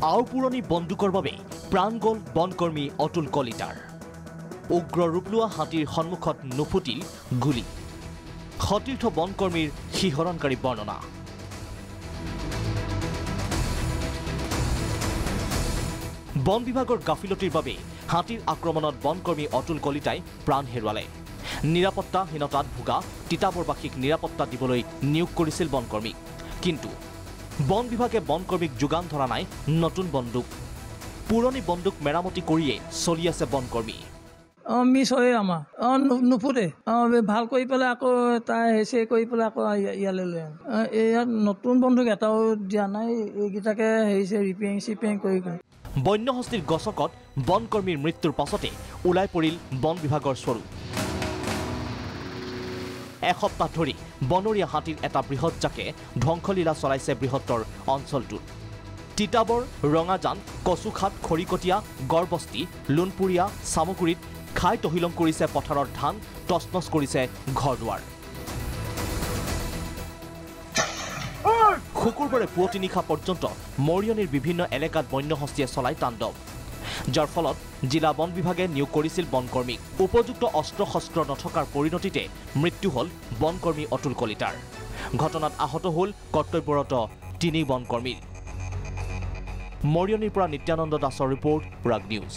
আওপুৰণি বন্দুকৰ বাবে প্ৰাণ গ'ল বনকৰ্মী অতুল কলিতাৰ। উগ্ৰ ৰূপ লোৱা হাতীৰ সন্মুখত নুফুটিল গুলী। সতীৰ্থ বনকৰ্মীৰ শিহৰণকাৰী বৰ্ণনা। বন বিভাগৰ গাফিলতিৰ বাবে হাতীৰ আক্ৰমণত বনকৰ্মী অতুল কলিতাই প্ৰাণ হেৰুৱালে। নিৰাপত্তাহীনতাত ভোগা তিতাবৰবাসীক নিৰাপত্তা দিবলৈ নিয়োগ কৰিছিল বনকৰ্মীক। কিন্তু বন বিভাগে বনকৰ্মীক যোগান ধৰা নাই নতুন বন্দুক। পুৰণি বন্দুক মেৰামতি কৰিয়ে চলি আছে বনকৰ্মী। মিছ হয় আমাৰ নুফুটে ভাল কৰি পেলাই আকৌ তাই হেচে কৰি পেলাই আকৌ ইয়ালৈ লৈ ইয়াত নতুন বন্দুক এটাও দিয়া নাই। এইকেইটাকে হেৰিছে ৰিপেয়াৰিং কৰি বন্যহস্তীৰ গছকত বনকৰ্মীৰ মৃত্যুৰ পাছতে ওলাই পৰিল বন বিভাগৰ স্বৰূপ। এসপ্তাহ ধৰি বনৰীয়া হাতীৰ এটা বৃহৎ জাকে ধ্বংসলীলা চলাইছে বৃহত্তৰ অঞ্চলটোত। তিতাবৰ, ৰঙাজান, কচুখাট, খৰিকটীয়া, গড়বস্তি, লোণপুৰীয়া, চামগুৰিত খাই তহিলং কৰিছে পথাৰৰ ধান, তছনছ কৰিছে ঘৰ-দুৱাৰ। শুকুৰবাৰে পুৱতি নিশা পৰ্যন্ত মৰিয়নিৰ বিভিন্ন এলেকাত বন্যহস্তীয়ে চলাই তাণ্ডৱ, যাৰ ফলত জিলা বন বিভাগে নিয়োগ কৰিছিল বনকৰ্মীক। উপযুক্ত অস্ত্ৰ শস্ত্ৰ নথকাৰ পৰিণতিতে মৃত্যু হ'ল বনকৰ্মী অতুল কলিতাৰ। ঘটনাত আহত হ'ল কৰ্তব্যৰত 3 বনকৰ্মীৰ। মৰিয়নিৰ পৰা নিত্যানন্দ দাসৰ ৰিপৰ্ট, প্ৰাগ নিউজ।